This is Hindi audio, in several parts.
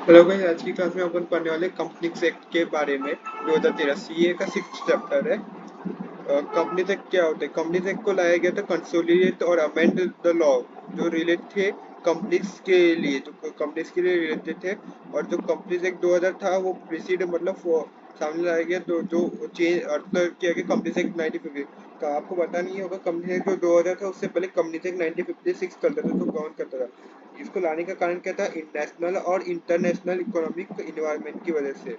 हेलो भाई, आज की क्लास में अपन पढ़ने वाले कंपनीज एक्ट के बारे में। 2013 सीए का 6th चैप्टर है। कंपनीज एक्ट क्या होते हैं? कंपनीज एक्ट को लाया गया था कंसोलिडेट और अमेंड द लॉ जो रिलेट थे कंपनीज के लिए, जो कंपनीज के लिए रिलेटेड थे। और जो कंपनीज एक्ट 2000 था वो प्रीसीड मतलब सामने लाया गया, तो जो चेंज मतलब किया गया कंपनीज एक्ट 1950 का। आपको पता नहीं होगा, कंपनी एक्ट जो 2000 था उससे पहले कंपनीज एक्ट 1956 चलता था, जो गवर्न करता था। इसको लाने का कारण क्या था? नेशनल और इंटरनेशनल इकोनॉमिक इन्वायरमेंट की वजह से,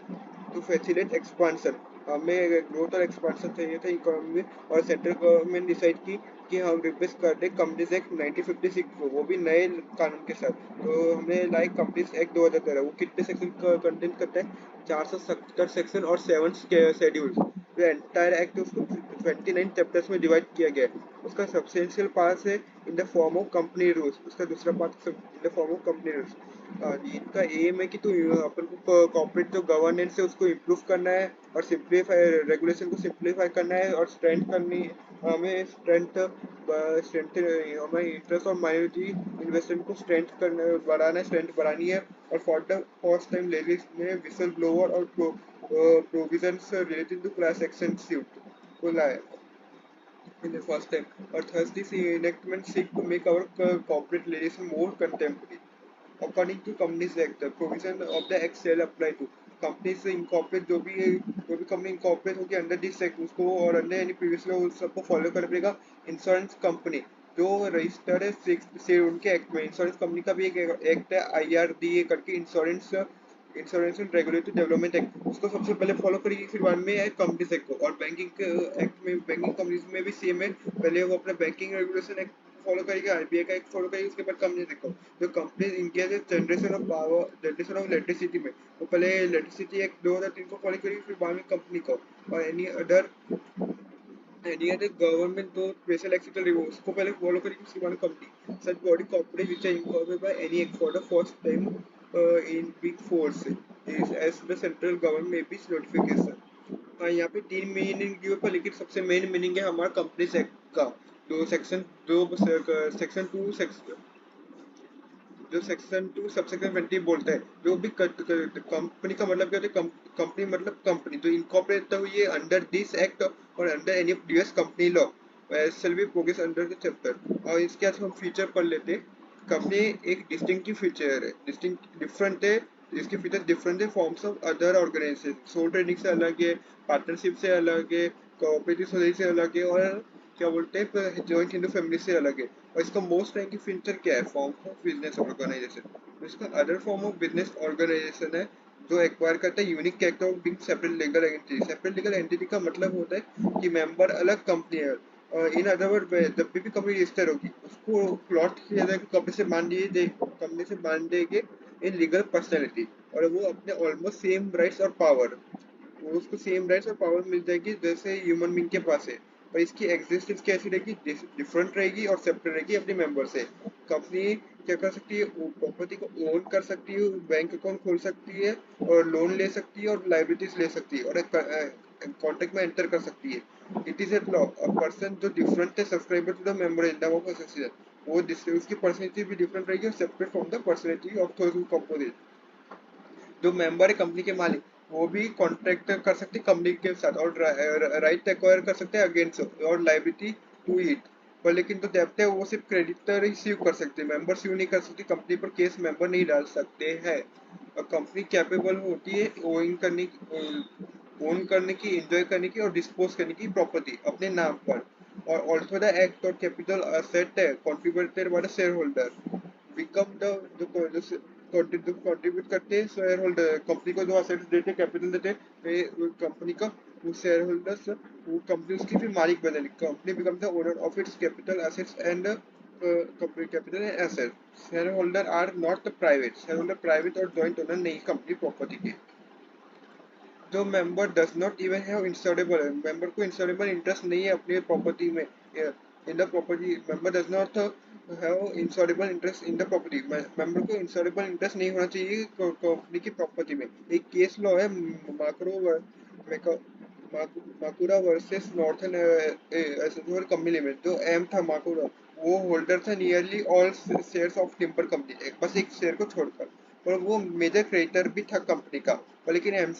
टू फैसिलिटेट एक्सपांशन। हमें ग्रोथ और एक्सपांशन चाहिए था इकोनॉमी में, और सेंट्रल गवर्नमेंट डिसाइड की कि हम रिप्लेस कर दें कंपनीज एक्ट 1956 को, वो भी नए कानून के साथ। तो हमने लाइक कंपनीज एक्ट 2013, वो कितने सेक्शन का कंटेंट करता है? 470 सेक्शन और 7 शेड्यूल। जो एंटायर एक्ट उसको 29 चैप्टर्स में डिवाइड किया गया है। उसका सब्सटेंशियल पार्ट है in the form of company rules, उसका दूसरा part in the form of company rules. इनका एम है कि तो अपन को कॉर्पोरेट जो गवर्नेंस है उसको इम्प्रूव करना है, और सिंप्लीफाई रेगुलेशन को सिंप्लीफाई करना है, और स्ट्रेंथ करनी। हमें स्ट्रेंथ हमें इंटरेस्ट और माइनॉरिटी इन्वेस्टमेंट को स्ट्रेंथ करना बढ़ाना है, स्ट्रेंथ बढ़ानी है। और for the first time ladies में विसल ब्लोअर और provisions related to class action suit को लाया in the first time. Or thus this enactment seek to make our corporate legislation more contemporary. According to Companies Act, the provision of the act shall apply to company से इनकॉर्पोरेट जो भी कंपनी इनकॉर्पोरेट होगी अंडर दिस एक्ट, उसको और अंडर एनी प्रीवियस लॉ उस सबको फॉलो करना पड़ेगा। इंश्योरेंस कंपनी जो रजिस्टर्ड है सिक्स से उनके एक्ट में, इंश्योरेंस कंपनी का भी एक एक्ट है IRDA करके, insurance insurance and regulatory development act, उसको सबसे पहले फॉलो करेगी, फिर बाद में है कंपनीज एक्ट को। और बैंकिंग एक्ट में, बैंकिंग कंपनीज में भी सेम है, पहले वो अपना बैंकिंग रेगुलेशन एक्ट फॉलो करेगी, RBI का एक्ट फॉलो करेगी, उसके बाद कंपनीज एक्ट को। जो कंपनीज इंडिया के generation of power, generation of electricity में, वो पहले इलेक्ट्रिसिटी एक्ट 2003 को फॉलो करेगी, फिर बाद में कंपनी को। और एनी अदर गवर्नमेंट जो स्पेशल एक्ट रिव्यू उसको पहले फॉलो करेगी, उसके बाद company. Such body corporate which are incorporated by any act for the first time in big force is as the central government में भी नोटिफिकेशन। हाँ, यहाँ पे तीन मीनिंग दिए पर, लेकिन सबसे मेन मीनिंग है हमारा कंपनीज एक्ट का। दो सेक्शन टू जो सेक्शन 2 सबसेक्शन 20 बोलता है, जो भी कंपनी का मतलब क्या होता है? कंपनी मतलब कंपनी जो इनकॉर्पोरेट हुई है अंडर दिस एक्ट और under any US company law shall be progress under the chapter. और इसके बाद हम फीचर पढ़ लेते हैं। कंपनी एक डिस्टिंक्टिव फीचर है, डिस्टिंक्ट डिफरेंट है। इसके फीचर डिफरेंट है forms of other organisation. Sole trading से अलग है, पार्टनरशिप से अलग है, कोऑपरेटिव सोसाइटी से अलग है, और क्या बोलते हैं जॉइंट हिंदू फैमिली से अलग है। और इसका मोस्ट रैंकिंग फीचर क्या है? Form of business organisation. तो इसका other form of business organisation है जो एक्वायर करता है unique character of big separate legal entity. Separate legal entity का मतलब होता है कि मेंबर अलग, कंपनी है। इन अदर वर्ड, जब भी कंपनी रजिस्टर होगी उसको प्लॉट किया जाएगा, कंपनी से बांध देंगे इन लीगल पर्सनैलिटी, और वो अपने ऑलमोस्ट सेम राइट्स और पावर, वो उसको सेम राइट्स और पावर मिल जाएगी जैसे ह्यूमन बींग के पास है। और इसकी एग्जिस्टेंस कैसी रहेगी? डिफरेंट रहेगी और सेपरेट रहेगी अपने मेंबर से। कंपनी क्या कर सकती है? प्रॉपर्टी को ओन कर सकती है, बैंक अकाउंट खोल सकती है, और लोन ले सकती है, और लाइबिलिटीज ले सकती है, और कॉन्ट्रैक्ट में एंटर कर सकती है। It is at law a person जो डिफरेंट है subscriber to the member in the of association, वो उसकी पर्सनैलिटी भी डिफरेंट रहेगी और separate from the personality of those who compose. जो मेंबर है कंपनी के मालिक, वो भी कॉन्ट्रैक्ट कर सकते हैं कंपनी के साथ, और राइट एक्वायर कर सकते हैं अगेंस्ट और लाइबिलिटी टू इट। पर लेकिन जो डेब्ट है वो सिर्फ क्रेडिटर ही सीव कर सकते हैं, मेंबर सीव नहीं कर सकते, कंपनी पर केस मेंबर नहीं डाल सकते हैं। और कंपनी कैपेबल होती है ओन करने की, एंजॉय करने की, और डिस्पोज करने की प्रॉपर्टी अपने नाम पर। और ऑल्सो द एक्ट और कैपिटल असेट है contributed by the share holder, become the जो कंट्रीब्यूट करते हैं शेयर होल्डर, कंपनी को जो असेट्स देते हैं, कैपिटल देते हैं, कंपनी का वो शेयर होल्डर्स, वो कंपनी उसकी फिर मालिक बनेगी। Company become the owner of its capital assets and company capital and asset. Shareholder are not private, shareholder private और जॉइंट ओनर नहीं कंपनी प्रॉपर्टी के। जो member does not even have insurable, member को इंश्योरेबल इंटरेस्ट नहीं है अपनी प्रॉपर्टी में, in the property member does not have insurable interest in the property. Member को इंश्योरेबल इंटरेस्ट नहीं होना चाहिए कंपनी की प्रॉपर्टी में। एक केस लॉ है Macaura versus northern association company limited, जो एम था माकुरा, वो होल्डर था nearly all shares of timber company, बस एक शेयर को छोड़कर। और वो मेजर क्रेडिटर भी था कंपनी का। और लेकिन एम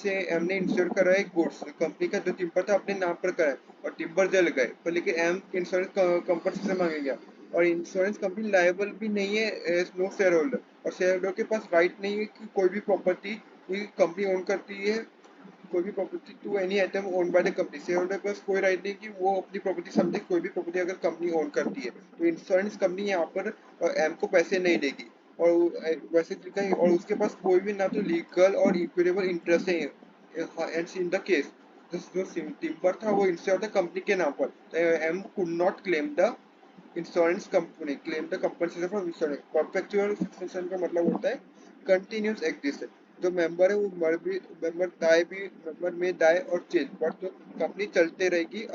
ने इंश्योर करा है गुड्स, कंपनी का जो टिम्बर था अपने नाम पर करा है और टिम्बर जल गए, पर लेकिन एम इंश्योरेंस कंपनसेशन मांगेगा। और इंश्योरेंस कंपनी लायबल भी नहीं है एज नो शेयर होल्डर, और शेयर होल्डर के पास राइट नहीं है कि कोई भी प्रॉपर्टी कंपनी ओन करती है, कोई भी property to any item own by the company, shareholder के पास कोई राइट नहीं कि वो अपनी प्रॉपर्टी समझे कोई भी प्रॉपर्टी अगर कंपनी ओन करती है, तो इंश्योरेंस कंपनी यहाँ पर एम को पैसे नहीं देगी। और वैसे लिखा है, और उसके पास कोई भी ना तो लीगल और इक्विटेबल इंटरेस्ट है एंड इन द केस जो टिम्बर था वो इंश्योर था कंपनी के नाम पर, M could not claim the insurance company claim the compensation from insurance. Perpetual succession का मतलब होता है कंटिन्यूस एग्जिस्ट, जो मेंबर है वो मर भी, मेंबर में डाई और चेंज, बट तो कंपनी चलते रहेगी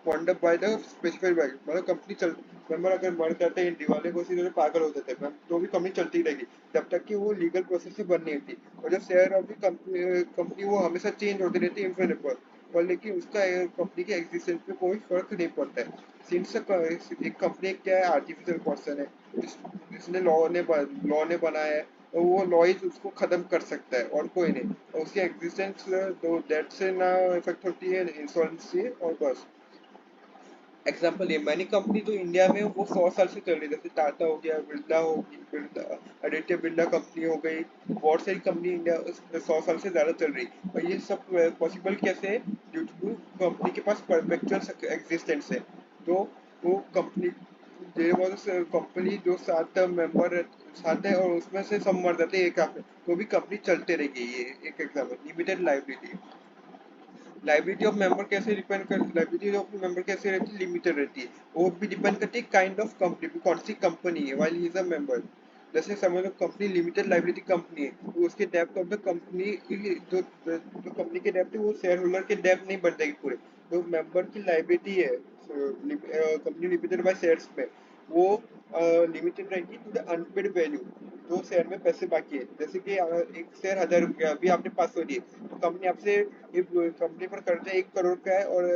fund by the specified by, मतलब कंपनी चल, मेंबर अगर मर जाते हैं दिवाली को सीधे पागल हो जाते हैं तो भी कंपनी चलती रहेगी जब तक कि वो लीगल प्रोसेस से बंद नहीं होती। और जो शेयर ऑफ द कंपनी वो हमेशा चेंज होती रहती है इनफिनिट, और लेकिन उसका कंपनी के एग्जिस्टेंस पे कोई फर्क नहीं पड़ता है। सिंस एक कंपनी क्या है आर्टिफिशियल पर्सन है, जिसने लॉ ने बनाया है, और वो लॉ ही उसको खत्म कर सकता है और कोई नहीं, और उसकी एग्जिस्टेंस तो डेट से ना इफेक्ट होती है इंश्योरेंस से, और बस। एग्जाम्पल ये मैनी कंपनी जो इंडिया में वो 100 साल से चल रही है, जैसे टाटा हो गया, बिरला होगी, बिरला आदित्य बिरला कंपनी हो गई, बहुत सारी कंपनी इंडिया 100 साल से ज्यादा चल रही, और ये सब पॉसिबल कैसे है, ड्यू टू कंपनी के पास परपेचुअल एग्जिस्टेंस है। तो वो कंपनी देर वॉज कंपनी जो 7 मेंबर साथ है और उसमें से सब मर जाते हैं एक आध में, तो भी कंपनी चलते रहेगी। ये एक example. Limited liability, liability of member कैसे डिपेंड कर, लाइबिलिटी ऑफ मेंबर कैसे रहती है, लिमिटेड रहती है, वो भी डिपेंड करती है काइंड ऑफ कंपनी, कौन सी कंपनी है while he is a member. जैसे समझ लो कंपनी लिमिटेड लाइबिलिटी कंपनी है, तो उसके डेप्थ ऑफ द कंपनी, जो कंपनी के डेप्थ है वो शेयर होल्डर के डेप्थ नहीं बन जाएगी पूरे, जो मेंबर की लाइबिलिटी है कंपनी लिमिटेड बाय शेयर्स में, वो लिमिटेड रहेगी टू द अनपेड वैल्यू, जो शेयर में पैसे बाकी है। जैसे कि एक शेयर 1000 रुपया अभी आपने 500 दिए, तो कंपनी आपसे, ये कंपनी पर कर्जा 1 करोड़ का है और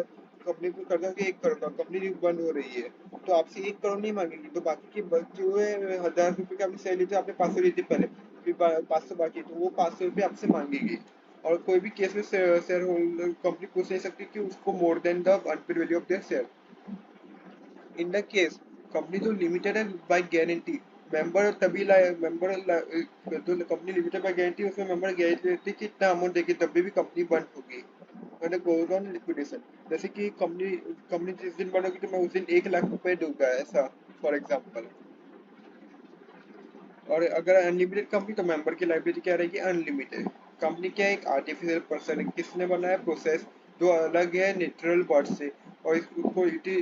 कंपनी पर कर्जा हो गया 1 करोड़ का, कंपनी बंद हो रही है, तो आपसे 1 करोड़ नहीं मांगेगी, तो बाकी के बचे हुए 1000 रुपये के आपने शेयर लिए थे, आपने 500 लिए थे पहले, फिर 500 बाकी है, तो वो 500 रुपये आपसे मांगेगी। और कोई भी केस में शेयर होल्डर कंपनी पूछ नहीं सकती कि उसको more than the unpaid value of their share. In the case company जो लिमिटेड है बाय गारंटी, मेंबर तभी लाए, मेंबर जो कंपनी लिमिटेड बाय गारंटी, उसमें मेंबर गारंटी देती है कि इतना अमाउंट देगी तभी भी कंपनी बंद होगी, मैंने गोज ऑन लिक्विडेशन। जैसे कि कंपनी कंपनी जिस दिन बंद होगी तो मैं उस दिन 1 लाख रुपए दूंगा, ऐसा फॉर एग्जाम्पल। और अगर अनलिमिटेड कंपनी तो मेंबर की लाइबिलिटी क्या रहेगी, अनलिमिटेड। कंपनी क्या है, एक आर्टिफिशियल पर्सन है, किसने बनाया प्रोसेस, जो अलग है नेचुरल बर्थ से, और इसको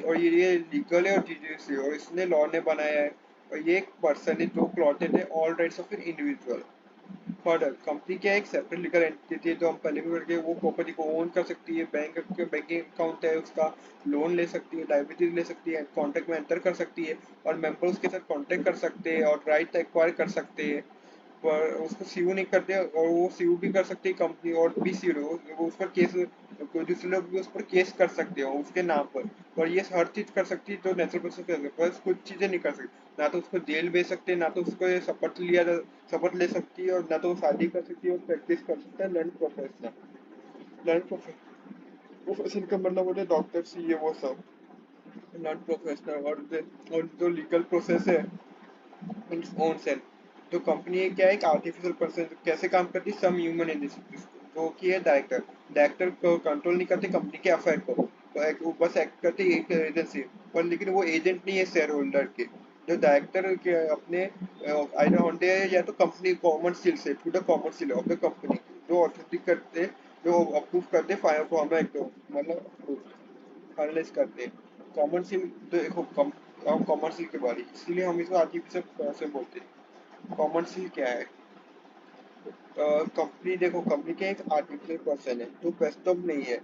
और ये लीगल है और जीजीसी, और इसने लॉ ने बनाया है, और ये एक पर्सन है जो प्लॉटेड है all rights of an individual. Further company क्या है, एक सेपरेट लीगल एंटिटी है, जो हम पहले भी करके वो प्रॉपर्टी को ओन कर सकती है, बैंकिंग अकाउंट है उसका, लोन ले सकती है, लाइबिलिटी ले सकती है, कॉन्ट्रैक्ट में एंटर कर सकती है, और मेंबर्स के साथ कॉन्ट्रैक्ट कर सकते हैं और राइट एक्वायर कर सकते हैं, पर उसको सीयू नहीं करते, और वो सीयू भी कर सकती है कंपनी, और भी सीयू वो उस पर केस, दूसरे लोग भी उस पर केस कर सकते हो उसके नाम पर ये हर चीज कर सकती है जो नेचुरल प्रोसेस कर सकती है, बस कुछ चीजें नहीं कर सकती, ना तो उसको जेल भेज सकते, ना तो उसको ये शपथ ले सकती है, और ना तो वो शादी कर सकती है और प्रैक्टिस कर सकता है, लर्न प्रोफेशन का मतलब होता है डॉक्टर सी, ये वो सब नॉन प्रोफेशनल। और जो लीगल प्रोसेस है ओन सेल्फ, तो कंपनी क्या है, एक आर्टिफिशियल पर्सन कैसे काम करती है, सम ह्यूमन एजेंसी, जो कि है डायरेक्टर, डायरेक्टर को कंट्रोल नहीं करते कंपनी के अफेयर को, तो वो बस एक्ट करते है एक एजेंसी पर, लेकिन वो एजेंट नहीं है शेयर होल्डर के। जो डायरेक्टर के अपने आइडर होंडे है या तो कंपनी कॉमन सील से, through the common seal of the company, जो ऑथेंटिक करते, जो अप्रूव करते फॉर्मेट को, मतलब फाइनलाइज करते हैं कॉमन सील। देखो कॉमन सील के बारे, इसीलिए हम इसको आर्टिफिशियल पर्सन बोलते हैं। कॉमन सील क्या है, कंपनी देखो कंपनी क्या एक आर्टिफिशियल पर्सन है जो वास्तव में नहीं है,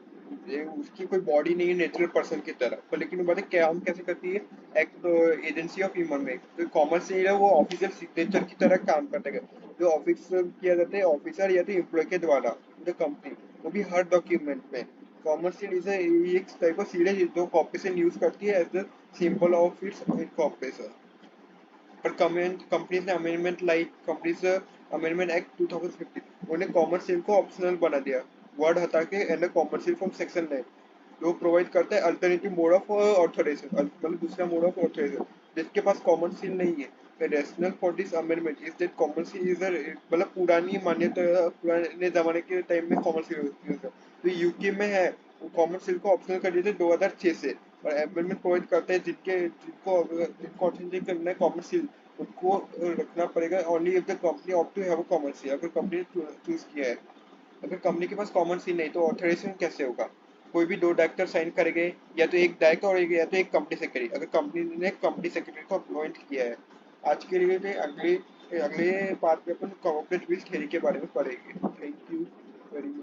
ये उसकी कोई बॉडी नहीं है नेचुरल पर्सन की तरह, पर लेकिन वो बताए क्या हम कैसे करती है, एक एजेंसी ऑफ ह्यूमन में, तो कॉमन सील है वो ऑफिशियल सिग्नेचर की तरह काम करते हैं, जो ऑफिस किया जाता है ऑफिसर या तो एम्प्लॉय के द्वारा द कंपनी, वो भी हर डॉक्यूमेंट में। कॉमन सील इज एक टाइप ऑफ सील है जो कॉर्पोरेशन यूज करती है as the symbol of its corporation. But companies amendment like companies amendment act 2015, उन्होंने कॉमर्शियल को ऑप्शनल बना दिया, वर्ड हटा के एंड कॉमर्शियल फ्रॉम सेक्शन 9, जो प्रोवाइड करता है अल्टरनेटिव मोड ऑफ ऑथराइजेशन, मतलब दूसरा मोड ऑफ ऑथराइजेशन जिसके पास कॉमन सील नहीं है। The rationale for this amendment is that common seal is a मतलब पुरानी मान्यता, पुराने जमाने के टाइम में कॉमन सील यूज है, तो यूके में है कॉमन सील को ऑप्शनल कर दिया था 2006 से। और अमेंडमेंट प्रोवाइड करता है जिनको ऑथेंटिक करना है कॉमन सील, उनको रखना पड़ेगा only if the company opt to have a common seal, अगर कंपनी ने चूज किया है। अगर कंपनी के पास कॉमन सील नहीं तो ऑथराइजेशन कैसे होगा? कोई भी दो डायरेक्टर साइन करेंगे, या तो एक डायरेक्टर और या तो एक कंपनी सेक्रेटरी, अगर कंपनी ने कंपनी सेक्रेटरी को अपॉइंट किया है। आज के लिए तो अगले अगले पार्ट में अपन कॉर्पोरेट विल थ्योरी के बारे में पढ़ेंगे। Thank you very much.